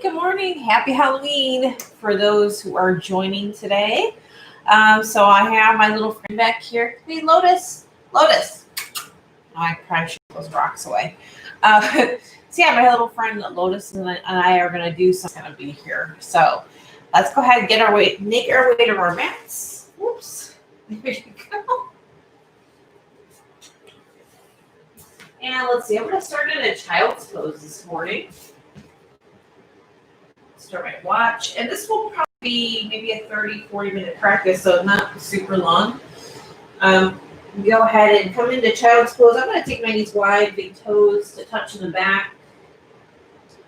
good morning. Happy Halloween for those who are joining today. So I have my little friend back here. Hey, Lotus. Lotus. Oh, I probably should put those rocks away. So yeah, my little friend Lotus and I are going to do some kind of be here. So let's go ahead and make our way to our mats. Whoops. There you go. And let's see, I'm going to start in a child's pose this morning. Start my watch. And this will probably be maybe a 30-40 minute practice, so not super long. Go ahead and come into child's pose. I'm going to take my knees wide, big toes to touch in the back.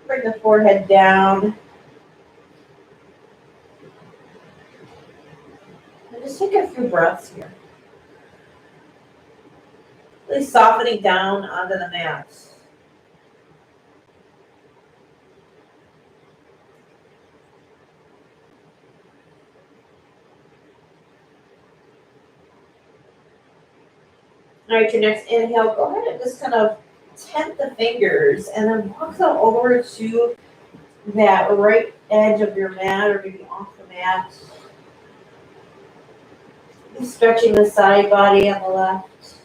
Bring the forehead down. And just take a few breaths here. Really softening down onto the mat. All right, your next inhale, go ahead and just kind of tent the fingers and then walk them over to that right edge of your mat or maybe off the mat. Stretching the side body on the left.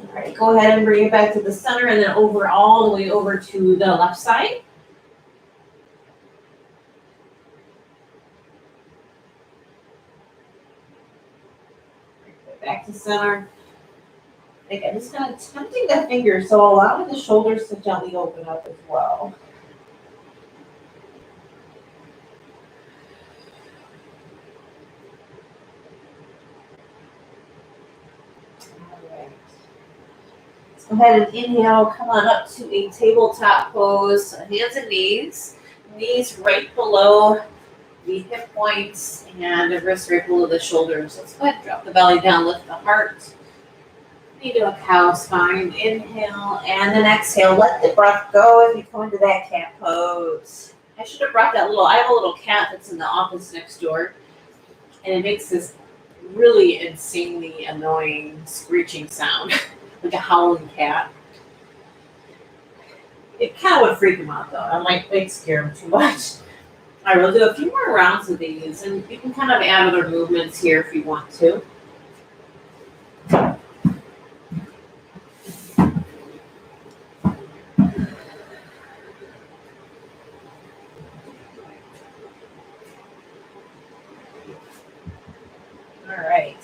All right, go ahead and bring it back to the center and then over all the way over to the left side. Back to center. Again, just kind of tempting the fingers, so allowing the shoulders to gently open up as well. All right. Let's go ahead and inhale, come on up to a tabletop pose, hands and knees right below the hip points and the wrists right below the shoulders. Let's go ahead and drop the belly down, lift the heart. Do a cow spine. Inhale and then exhale. Let the breath go as you come into that cat pose. I should have brought I have a little cat that's in the office next door, and it makes this really insanely annoying screeching sound, like a howling cat. It kind of would freak him out though. I might scare him too much. I will do a few more rounds of these, and you can kind of add other movements here if you want to. All right.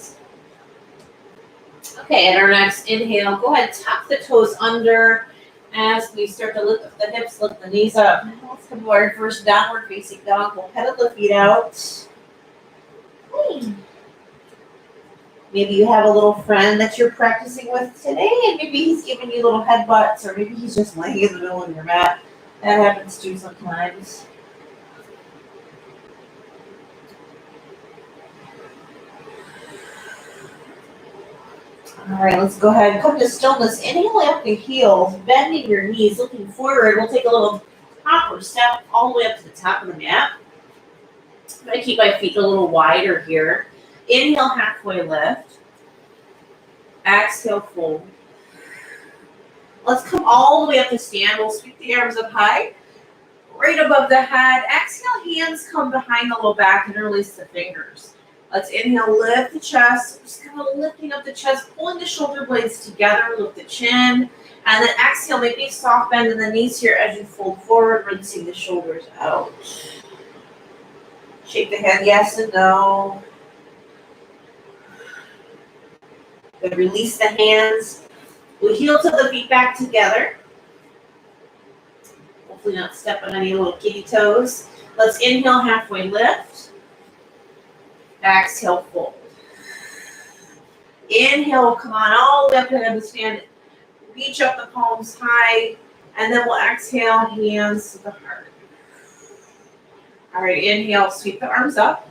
Okay, and our next inhale, go ahead, tuck the toes under as we start to lift up the hips, lift the knees up. Let's come to our first downward facing dog. We'll pedal the feet out. Maybe you have a little friend that you're practicing with today, and maybe he's giving you little headbutts, or maybe he's just laying in the middle of your mat. That happens too sometimes. All right, let's go ahead and come to stillness. Inhale up the heels, bending your knees, looking forward. We'll take a little hopper step all the way up to the top of the mat. I'm going to keep my feet a little wider here. Inhale, halfway lift. Exhale, fold. Let's come all the way up to stand. We'll sweep the arms up high, right above the head. Exhale, hands come behind the low back and release the fingers. Let's inhale, lift the chest, just kind of lifting up the chest, pulling the shoulder blades together, lift the chin, and then exhale, maybe a soft bend in the knees here as you fold forward, rinsing the shoulders out. Shake the head, yes and no. Then release the hands. We'll heel to the feet back together. Hopefully not step on any little kitty toes. Let's inhale, halfway lift. Exhale, fold. Inhale, come on all the way up to the stand. Reach up the palms high, and then we'll exhale, hands to the heart. All right, inhale, sweep the arms up.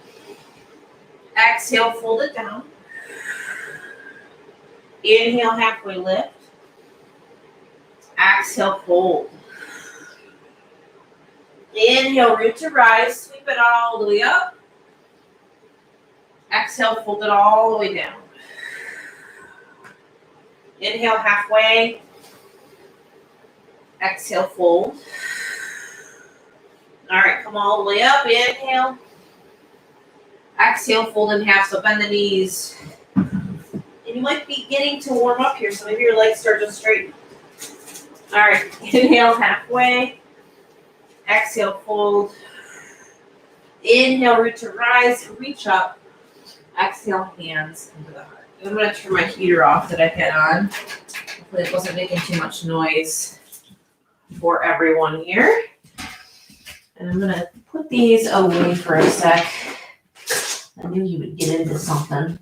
Exhale, fold it down. Inhale, halfway lift. Exhale, fold. Inhale, root to rise, sweep it all the way up. Exhale, fold it all the way down. Inhale, halfway. Exhale, fold. All right, come all the way up. Inhale. Exhale, fold in half, so bend the knees. And you might be getting to warm up here, so maybe your legs start to straighten. All right, inhale halfway. Exhale, fold. Inhale, root to rise, reach up. Exhale, hands into the heart. I'm going to turn my heater off that I had on. Hopefully it wasn't making too much noise for everyone here. And I'm going to put these away for a sec. I knew you would get into something.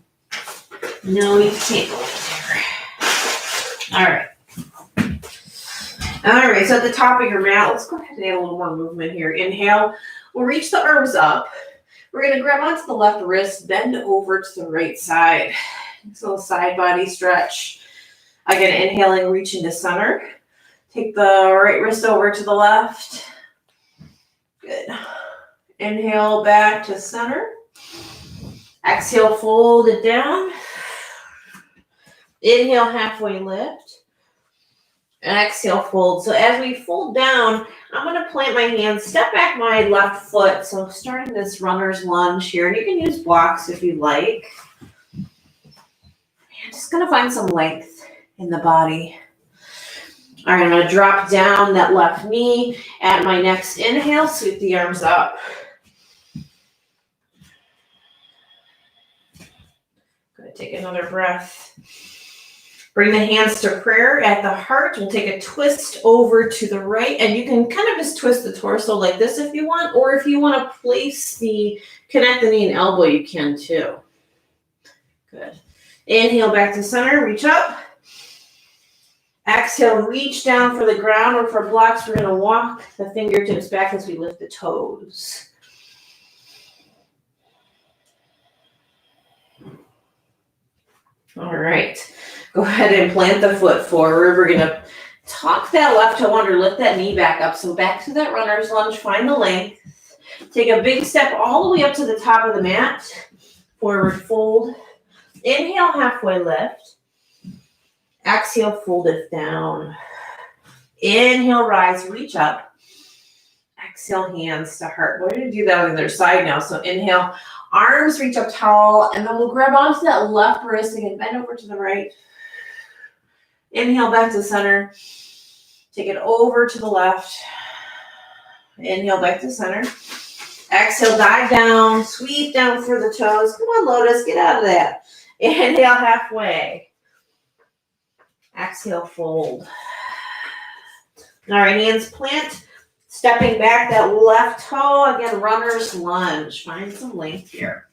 No, you can't go in there. All right. All right, so at the top of your mat, let's go ahead and add a little more movement here. Inhale, we'll reach the arms up. We're going to grab onto the left wrist, bend over to the right side. So side body stretch. Again, inhaling, reach into center. Take the right wrist over to the left. Good. Inhale, back to center. Exhale, fold it down. Inhale, halfway lift. And exhale, fold. So as we fold down, I'm going to plant my hands, step back my left foot. So starting this runner's lunge here. And you can use blocks if you like. I'm just going to find some length in the body. All right, I'm going to drop down that left knee. At my next inhale, sweep the arms up. Good. Take another breath. Bring the hands to prayer at the heart. We'll take a twist over to the right, and you can kind of just twist the torso like this if you want, or if you want to connect the knee and elbow, you can too. Good. Inhale back to center, reach up. Exhale, reach down for the ground, or for blocks, we're going to walk the fingertips back as we lift the toes. All right. Go ahead and plant the foot forward. We're going to tuck that left toe under, lift that knee back up. So back to that runner's lunge, find the length. Take a big step all the way up to the top of the mat. Forward fold. Inhale, halfway lift. Exhale, fold it down. Inhale, rise, reach up. Exhale, hands to heart. We're going to do that on the other side now. So inhale, arms reach up tall, and then we'll grab onto that left wrist again, bend over to the right. Inhale back to center. Take it over to the left. Inhale back to center. Exhale, dive down, sweep down for the toes. Come on, Lotus, get out of that. Inhale halfway. Exhale, fold. All right, hands plant. Stepping back, that left toe, again, runner's lunge. Find some length here.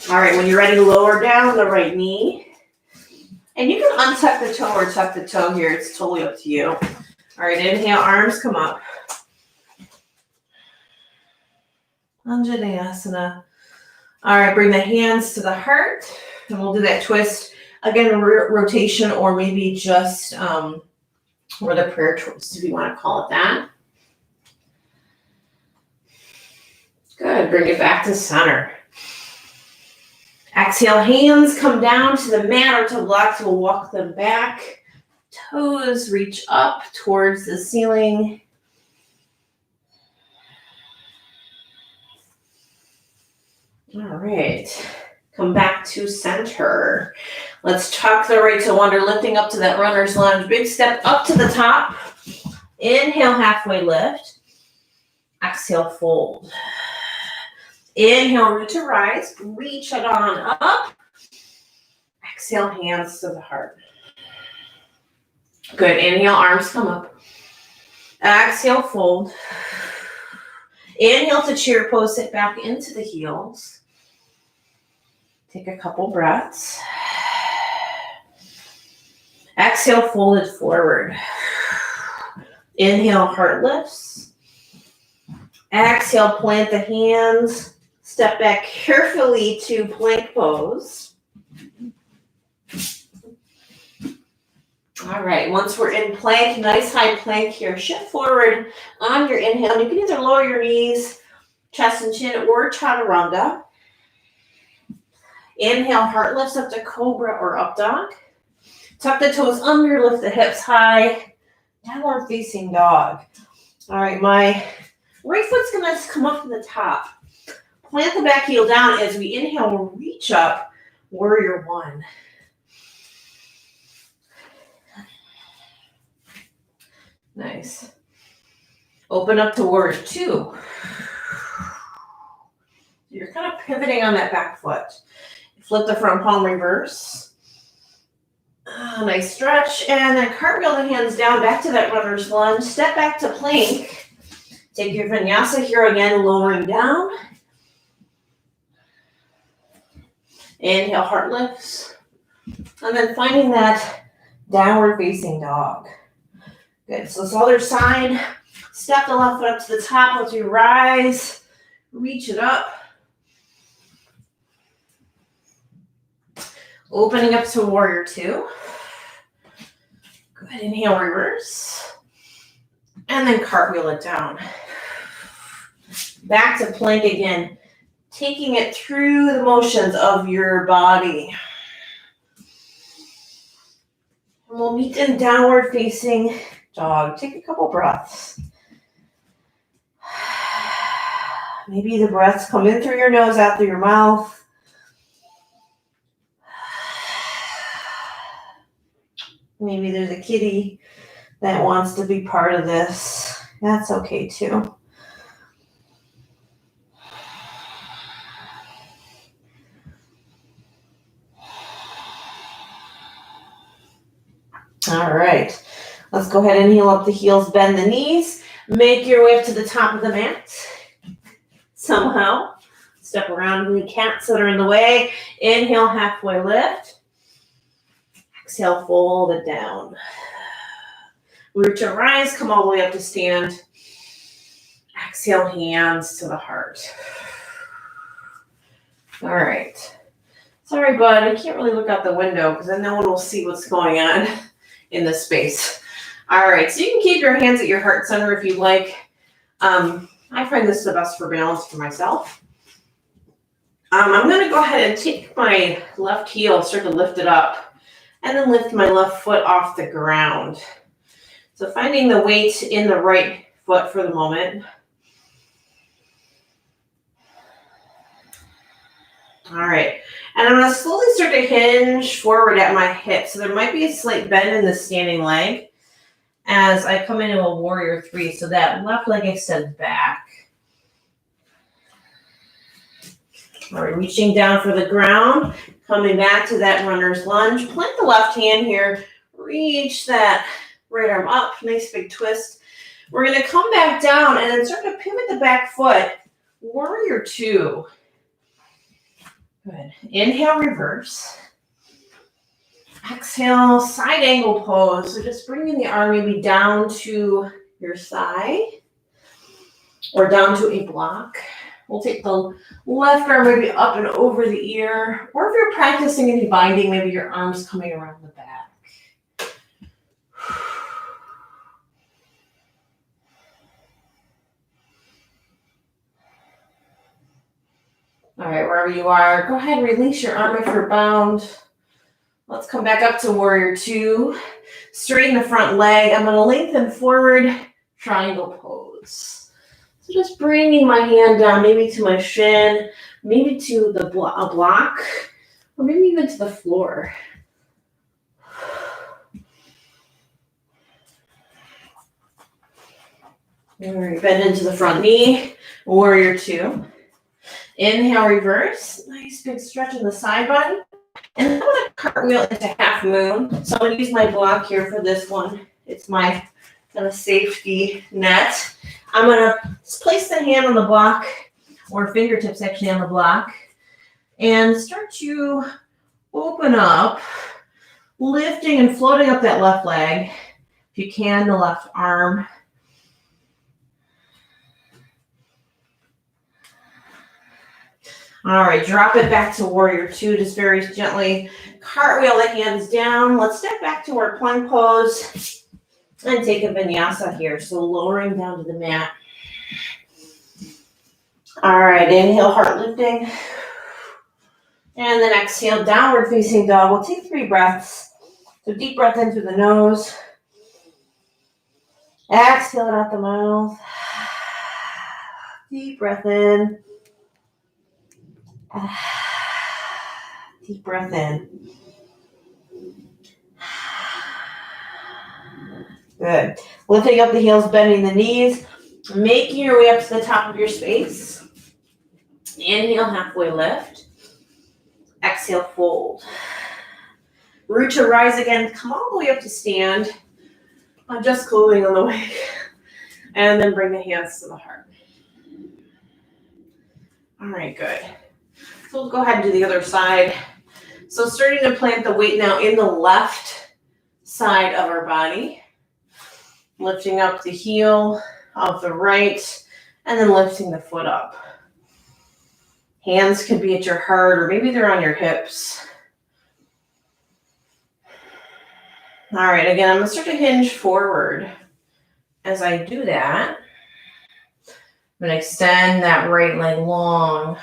All right, when you're ready to lower down the right knee. And you can untuck the toe or tuck the toe here. It's totally up to you. All right, inhale, arms come up. Anjaneyasana. All right, bring the hands to the heart. And we'll do that twist. Again, rotation, or maybe just or the prayer twist, if you want to call it that. Good. Bring it back to center. Exhale, hands come down to the mat or to blocks. We'll walk them back. Toes reach up towards the ceiling. All right. Come back to center. Let's tuck the right toe under, lifting up to that runner's lunge. Big step up to the top. Inhale, halfway lift. Exhale, fold. Inhale, root to rise. Reach it on up. Exhale, hands to the heart. Good. Inhale, arms come up. Exhale, fold. Inhale to chair pose, sit back into the heels. Take a couple breaths. Exhale, fold it forward. Inhale, heart lifts. Exhale, plant the hands. Step back carefully to plank pose. All right, once we're in plank, nice high plank here. Shift forward on your inhale. You can either lower your knees, chest and chin, or chaturanga. Inhale, heart lifts up to cobra or up dog. Tuck the toes under, lift the hips high. Downward facing dog. All right, my right foot's gonna come up to the top. Plant the back heel down. As we inhale, we'll reach up, warrior one. Nice. Open up to warrior two. You're kind of pivoting on that back foot. Flip the front palm, reverse. Nice stretch. And then cartwheel the hands down back to that runner's lunge. Step back to plank. Take your vinyasa here again, lowering down. Inhale, heart lifts. And then finding that downward facing dog. Good. So this other side. Step the left foot up to the top as you rise. Reach it up. Opening up to warrior two. Good. Inhale, reverse. And then cartwheel it down. Back to plank again. Taking it through the motions of your body. And we'll meet in downward facing dog. Take a couple breaths. Maybe the breaths come in through your nose, out through your mouth. Maybe there's a kitty that wants to be part of this. That's okay too. All right. Let's go ahead and heel up the heels, bend the knees. Make your way up to the top of the mat. Somehow. Step around the cats that are in the way. Inhale, halfway lift. Exhale, fold it down. Root to rise, come all the way up to stand. Exhale, hands to the heart. All right. Sorry, bud, I can't really look out the window because then no one will see what's going on in this space. All right, so you can keep your hands at your heart center if you'd like. I find this the best for balance for myself. I'm going to go ahead and take my left heel, start to lift it up, and then lift my left foot off the ground. So finding the weight in the right foot for the moment. All right, and I'm going to slowly start to hinge forward at my hips. So there might be a slight bend in the standing leg as I come into a warrior three. So that left leg extends back. All right, reaching down for the ground, coming back to that runner's lunge. Plant the left hand here, reach that right arm up, nice big twist. We're going to come back down and then start to pivot the back foot, warrior two. Good. Inhale, reverse. Exhale, side angle pose. So just bringing the arm maybe down to your thigh or down to a block. We'll take the left arm maybe up and over the ear. Or if you're practicing any binding, maybe your arm's coming around the back. All right, wherever you are, go ahead and release your arm if you're bound. Let's come back up to warrior two. Straighten the front leg. I'm going to lengthen forward, triangle pose. So just bringing my hand down, maybe to my shin, maybe to the a block, or maybe even to the floor. All right, bend into the front knee, warrior two. Inhale, reverse. Nice big stretch in the side body. And I'm going to cartwheel into half moon. So I'm going to use my block here for this one. It's my kind of safety net. I'm going to place the hand on the block, or fingertips actually on the block, and start to open up, lifting and floating up that left leg. If you can, the left arm. All right, drop it back to warrior two, just very gently. Cartwheel the hands down. Let's step back to our plank pose and take a vinyasa here. So lowering down to the mat. All right, inhale, heart lifting. And then exhale, downward facing dog. We'll take 3 breaths So deep breath in through the nose. Exhale it out the mouth. Deep breath in. Deep breath in. Good. Lifting up the heels, bending the knees, making your way up to the top of your space. Inhale, halfway lift. Exhale, fold. Root to rise again. Come all the way up to stand. I'm just cooling on the way. And then bring the hands to the heart. All right, good. So we'll go ahead and do the other side. So starting to plant the weight now in the left side of our body. Lifting up the heel of the right, and then lifting the foot up. Hands can be at your heart, or maybe they're on your hips. All right, again, I'm going to start to hinge forward. As I do that, I'm going to extend that right leg long.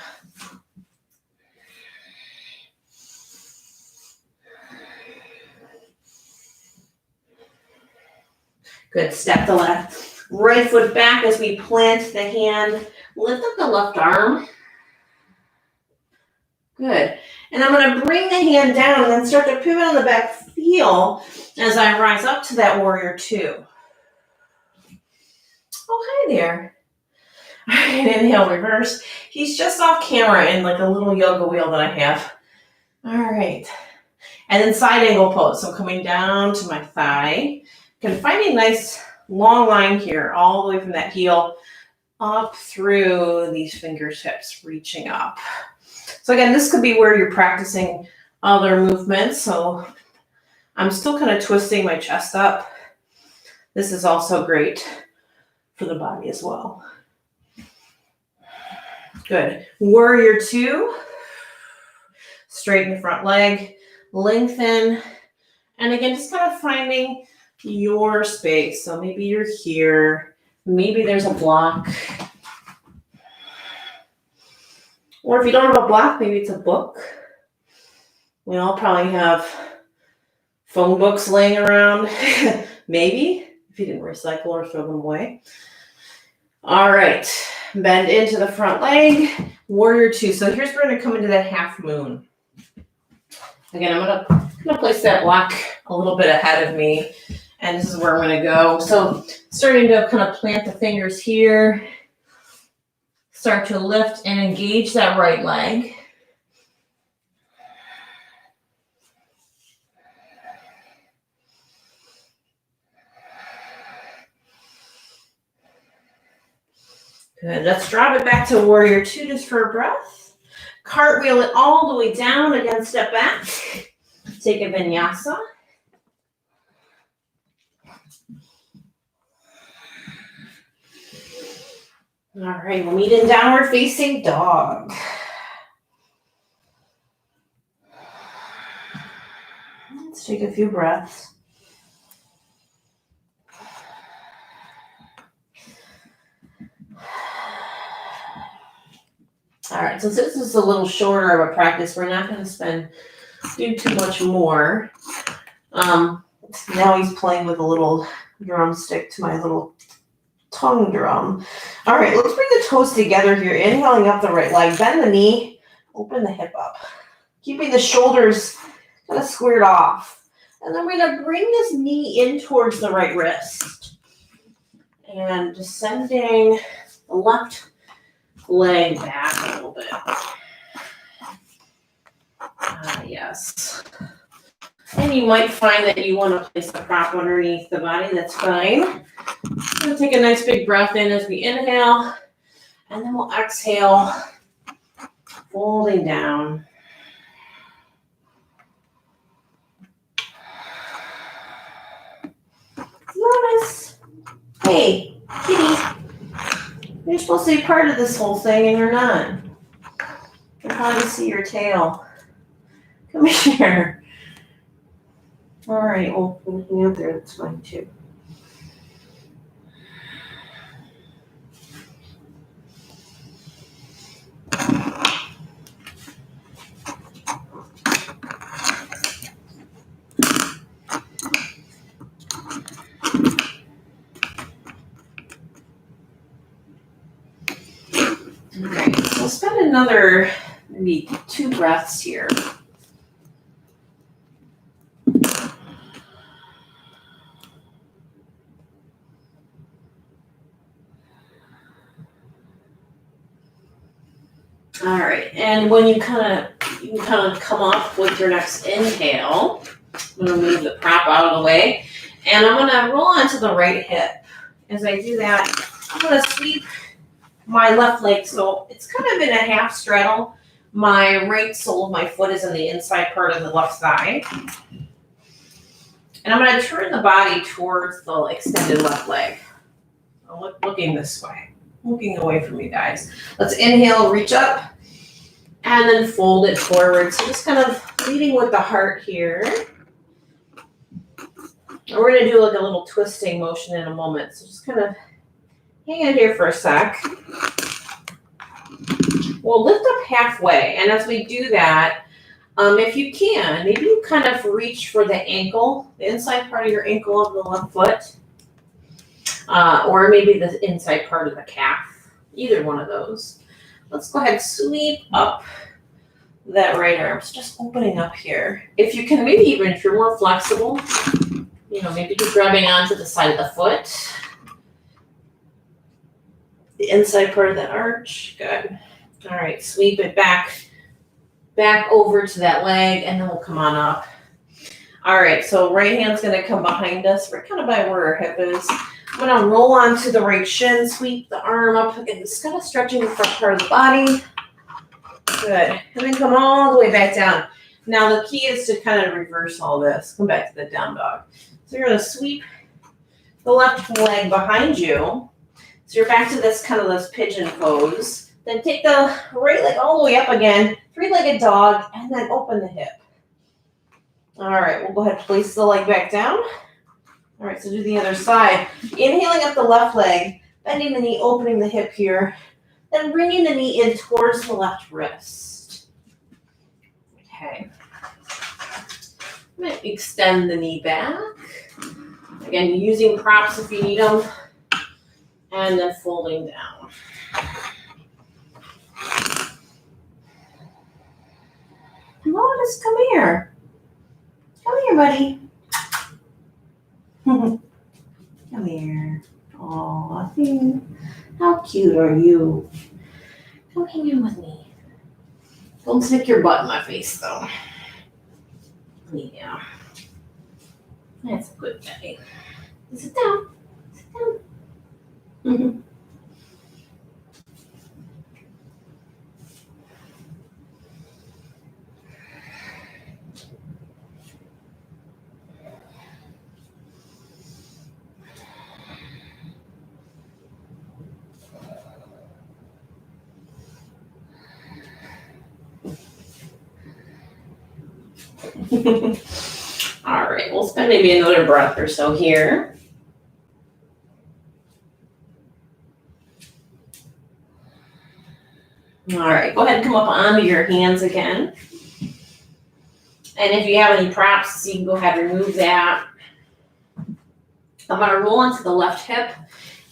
Good, step the left. Right foot back as we plant the hand. Lift up the left arm. Good. And I'm going to bring the hand down and then start to pivot on the back heel as I rise up to that warrior two. Oh, hi there. All right, inhale, reverse. He's just off camera in like a little yoga wheel that I have. All right. And then side angle pose. So coming down to my thigh. Can find a nice long line here, all the way from that heel up through these fingertips, reaching up. So again, this could be where you're practicing other movements. So I'm still kind of twisting my chest up. This is also great for the body as well. Good. Warrior two. Straighten the front leg, lengthen. And again, just kind of finding your space. So maybe you're here. Maybe there's a block. Or if you don't have a block, maybe it's a book. We all probably have phone books laying around. Maybe, if you didn't recycle or throw them away. All right. Bend into the front leg. Warrior two. So here's where we're going to come into that half moon. Again, I'm going to place that block a little bit ahead of me. And this is where I'm going to go. So starting to kind of plant the fingers here. Start to lift and engage that right leg. Good. Let's drop it back to warrior two just for a breath. Cartwheel it all the way down. Again, step back. Take a vinyasa. All right, we'll meet in downward facing dog. Let's take a few breaths. All right, so since this is a little shorter of a practice, we're not going to do too much more. Now he's playing with a little drumstick to my little tongue drum. All right, let's bring the toes together here. Inhaling up the right leg. Bend the knee. Open the hip up. Keeping the shoulders kind of squared off. And then we're going to bring this knee in towards the right wrist. And descending the left leg back a little bit. Yes. And you might find that you want to place the prop underneath the body. That's fine. We'll take a nice big breath in as we inhale. And then we'll exhale, folding down. Lotus. Hey, kitty. You're supposed to be part of this whole thing and you're not. I can probably see your tail. Come here. All right, well, looking out there, that's fine too. so spend another maybe 2 breaths here. All right, and when you kind of come up with your next inhale, I'm going to move the prop out of the way, and I'm going to roll onto the right hip. As I do that, I'm going to sweep my left leg, so it's kind of in a half straddle. My right sole of my foot is in the inside part of the left thigh. And I'm going to turn the body towards the extended left leg. I'm looking this way, looking away from you guys. Let's inhale, reach up, and then fold it forward. So just kind of leading with the heart here. And we're going to do like a little twisting motion in a moment. So just kind of hang in here for a sec. We'll lift up halfway. And as we do that, if you can, maybe you kind of reach for the ankle, the inside part of your ankle of the left foot, or maybe the inside part of the calf, either one of those. Let's go ahead and sweep up that right arm. So just opening up here. If you can, maybe even if you're more flexible, maybe just grabbing onto the side of the foot, the inside part of that arch. Good. All right, sweep it back over to that leg, and then we'll come on up. All right, so right hand's going to come behind us. We're kind of by where our hip is. I'm going to roll onto the right shin, sweep the arm up, and just kind of stretching the front part of the body. Good. And then come all the way back down. Now the key is to kind of reverse all this. Come back to the down dog. So you're going to sweep the left leg behind you. So you're back to this pigeon pose. Then take the right leg all the way up again, 3-legged dog, and then open the hip. All right, we'll go ahead and place the leg back down. All right, so do the other side. Inhaling up the left leg, bending the knee, opening the hip here, then bringing the knee in towards the left wrist. Okay. I'm going to extend the knee back. Again, using props if you need them, and then folding down. Lotus, come here. Come here, buddy. Come here. Aw, how cute are you? Come hang in with me. Don't stick your butt in my face, though. Yeah. That's a good guy. Sit down. Sit down. All right, we'll spend maybe another breath or so here. All right, go ahead and come up onto your hands again. And if you have any props, you can go ahead and remove that. I'm going to roll onto the left hip.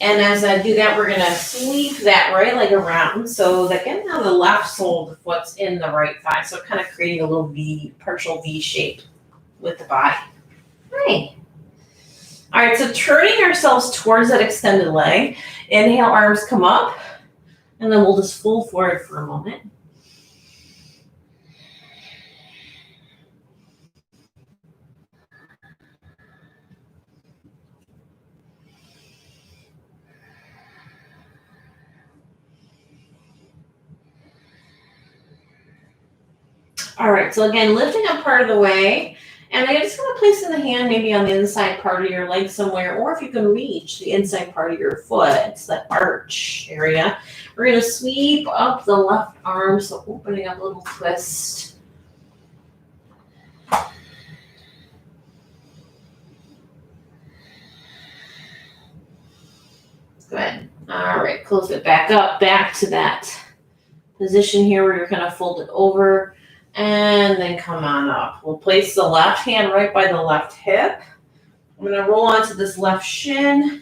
And as I do that, we're going to sweep that right leg around so that again now the left sole of the foot's in the right thigh. So kind of creating a little partial V shape with the body. Right. All right, so turning ourselves towards that extended leg. Inhale, arms come up. And then we'll just fold forward for a moment. All right, so again, lifting up part of the way, and I'm just going to place in the hand maybe on the inside part of your leg somewhere, or if you can reach the inside part of your foot, it's that arch area. We're going to sweep up the left arm, so opening up a little twist. Good. All right, close it back up, back to that position here where you're going to fold it over. And then come on up. We'll place the left hand right by the left hip. I'm going to roll onto this left shin,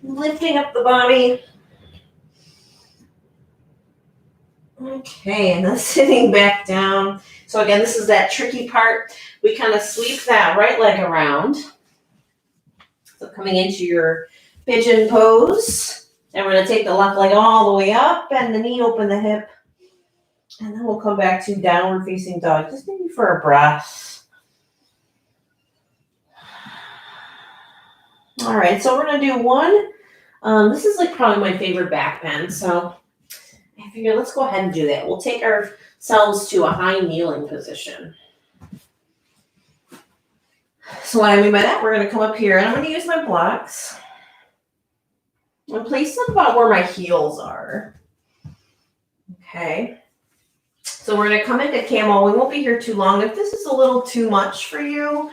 lifting up the body. Okay, and then sitting back down. So again, this is that tricky part. We kind of sweep that right leg around. So coming into your pigeon pose. And we're going to take the left leg all the way up, bend the knee, open the hip. And then we'll come back to downward facing dog, just maybe for a breath. All right, so we're going to do one. This is like probably my favorite back bend. So I figure let's go ahead and do that. We'll take ourselves to a high kneeling position. So what I mean by that, we're going to come up here and I'm going to use my blocks and place them about where my heels are. Okay. So we're going to come into camel. We won't be here too long. If this is a little too much for you,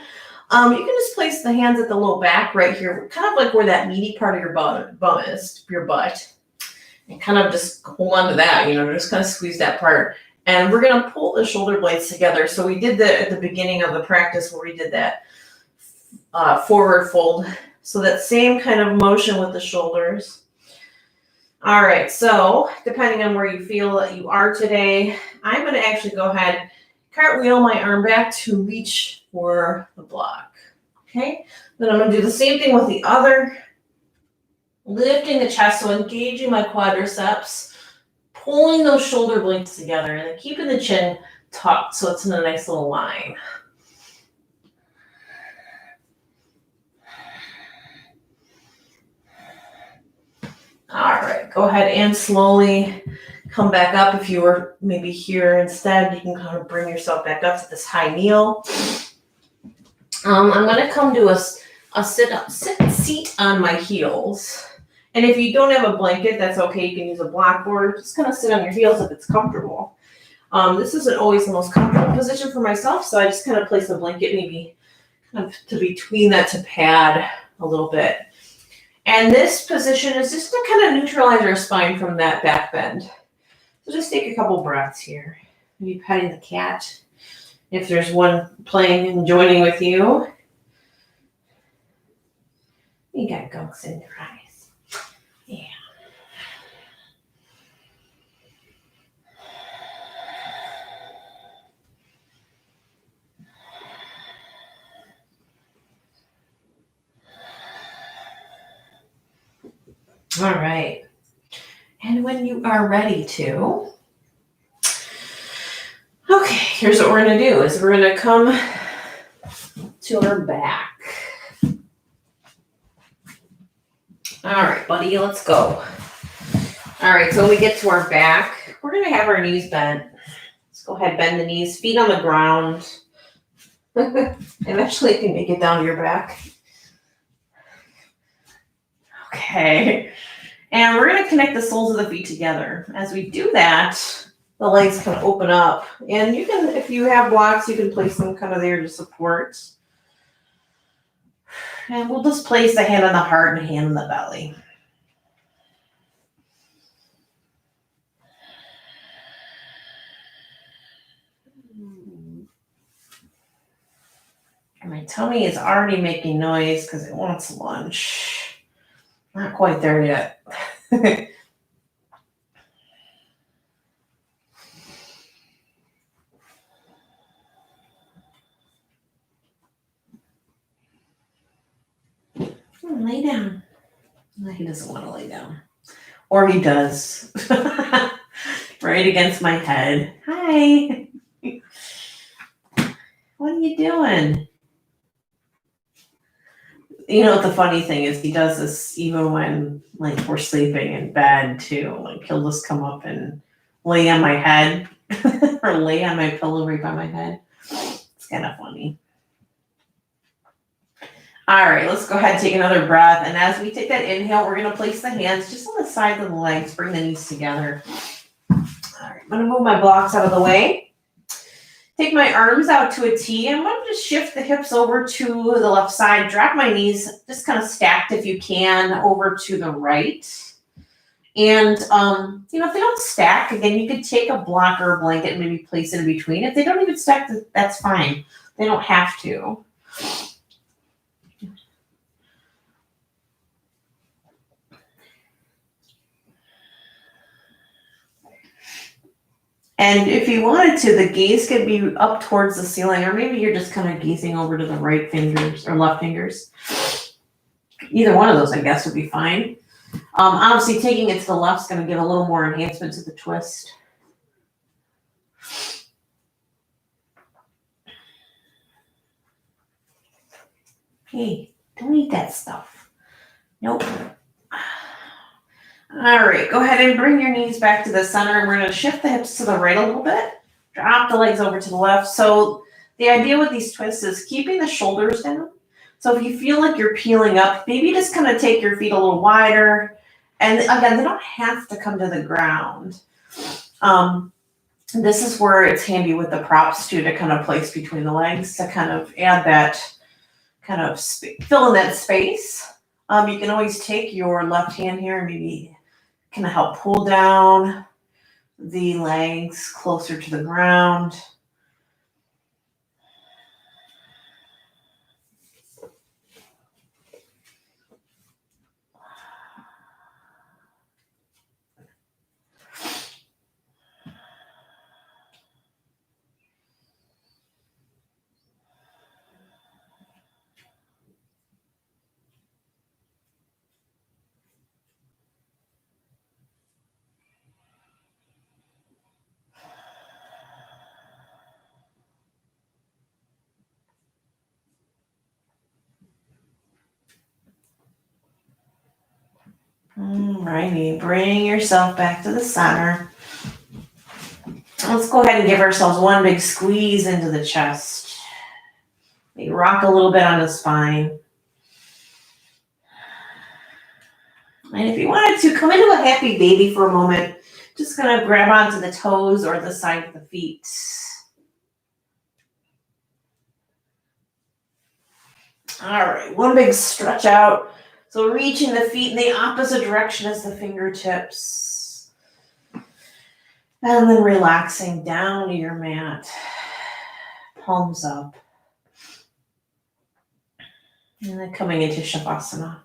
you can just place the hands at the low back right here, kind of like where that meaty part of your bum is, your butt. And kind of just hold on to that, just kind of squeeze that part. And we're going to pull the shoulder blades together. So we did that at the beginning of the practice where we did that forward fold. So that same kind of motion with the shoulders. All right, so depending on where you feel that you are today, I'm going to actually go ahead, cartwheel my arm back to reach for the block. Okay, then I'm going to do the same thing with the other. Lifting the chest, so engaging my quadriceps, pulling those shoulder blades together, and then keeping the chin tucked so it's in a nice little line. All right, go ahead and slowly come back up. If you were maybe here instead, you can kind of bring yourself back up to this high kneel. I'm going to come to a seat on my heels. And if you don't have a blanket, that's okay. You can use a blackboard. Just kind of sit on your heels if it's comfortable. This isn't always the most comfortable position for myself, so I just kind of place a blanket maybe kind of to between that to pad a little bit. And this position is just to kind of neutralize our spine from that back bend. So just take a couple breaths here. Maybe petting the cat. If there's one playing and joining with you. You got gunks in your eyes. Yeah. All right. And when you are ready to, okay, here's what we're going to do is we're going to come to our back. All right, buddy, let's go. All right, so when we get to our back, we're going to have our knees bent. Let's go ahead, bend the knees, feet on the ground. Eventually you can make it down to your back. Okay. And we're going to connect the soles of the feet together. As we do that, the legs can open up. And you can, if you have blocks, you can place them kind of there to support. And we'll just place the hand on the heart and hand on the belly. And my tummy is already making noise because it wants lunch. Not quite there yet. Lay down. No, he doesn't want to lay down. Or he does. Right against my head. Hi. What are you doing? You know what the funny thing is, he does this even when like we're sleeping in bed too. Like he'll just come up and lay on my head or lay on my pillow right by my head. It's kind of funny. All right, let's go ahead and take another breath. And as we take that inhale, we're going to place the hands just on the sides of the legs, bring the knees together. All right, I'm going to move my blocks out of the way. Take my arms out to a T. I'm going to just shift the hips over to the left side. Drop my knees, just kind of stacked if you can, over to the right. And, if they don't stack, again, you could take a block or a blanket and maybe place it in between. If they don't even stack, that's fine. They don't have to. And if you wanted to, the gaze could be up towards the ceiling, or maybe you're just kind of gazing over to the right fingers or left fingers. Either one of those, I guess, would be fine. Honestly, taking it to the left is going to give a little more enhancement to the twist. Hey, don't eat that stuff. Nope. All right, go ahead and bring your knees back to the center, and we're going to shift the hips to the right a little bit. Drop the legs over to the left. So the idea with these twists is keeping the shoulders down. So if you feel like you're peeling up, maybe just kind of take your feet a little wider. And again, they don't have to come to the ground. This is where it's handy with the props too, to kind of place between the legs to kind of add that kind of fill in that space. You can always take your left hand here and maybe kind of help pull down the legs closer to the ground. Alrighty, bring yourself back to the center. Let's go ahead and give ourselves one big squeeze into the chest. Maybe rock a little bit on the spine. And if you wanted to, come into a happy baby for a moment. Just gonna grab onto the toes or the side of the feet. All right, one big stretch out. So reaching the feet in the opposite direction as the fingertips. And then relaxing down to your mat. Palms up. And then coming into Shavasana.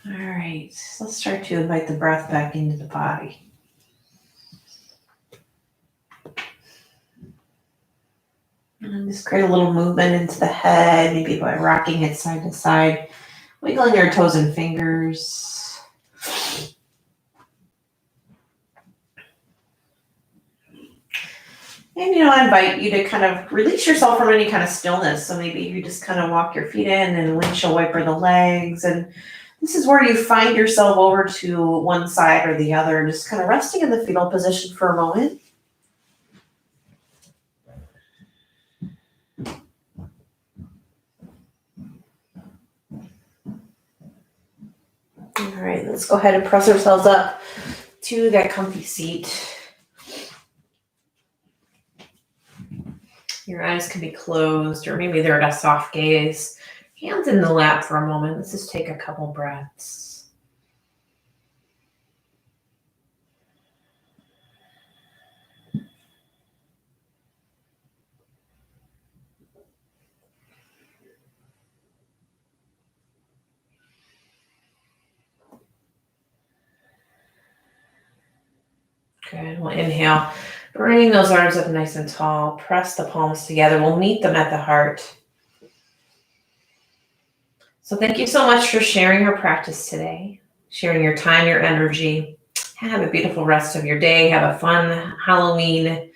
All right, so let's start to invite the breath back into the body. And just create a little movement into the head, maybe by rocking it side to side, wiggling your toes and fingers. And, I invite you to kind of release yourself from any kind of stillness. So maybe you just kind of walk your feet in and windshield wiper the legs. And this is where you find yourself over to one side or the other, just kind of resting in the fetal position for a moment. All right, let's go ahead and press ourselves up to that comfy seat. Your eyes can be closed, or maybe they're at a soft gaze. Hands in the lap for a moment. Let's just take a couple breaths. Good. We'll inhale. Bring those arms up nice and tall. Press the palms together. We'll meet them at the heart. So thank you so much for sharing your practice today, sharing your time, your energy. Have a beautiful rest of your day. Have a fun Halloween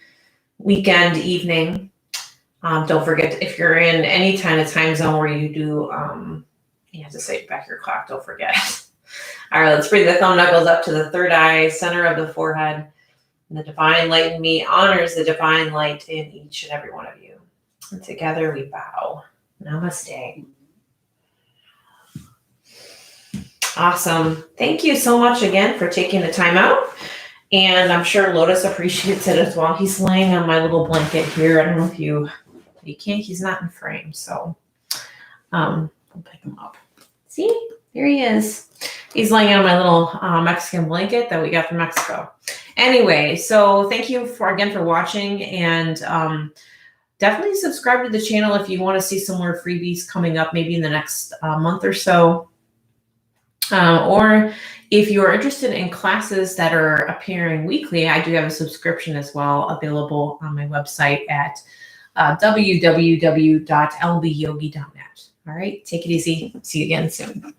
weekend, evening. Don't forget, if you're in any kind of time zone where you do, you have to say back your clock, don't forget. All right, let's bring the thumb knuckles up to the third eye, center of the forehead. And the divine light in me honors the divine light in each and every one of you. And together we bow. Namaste. Awesome. Thank you so much again for taking the time out. And I'm sure Lotus appreciates it as well. He's laying on my little blanket here. I don't know if you can't, he's not in frame. So I'll pick him up. See, here he is. He's laying on my little Mexican blanket that we got from Mexico. Anyway, so thank you again for watching, and definitely subscribe to the channel if you want to see some more freebies coming up maybe in the next month or so. Or if you are interested in classes that are appearing weekly, I do have a subscription as well available on my website at www.lbyogi.net. All right, take it easy. See you again soon.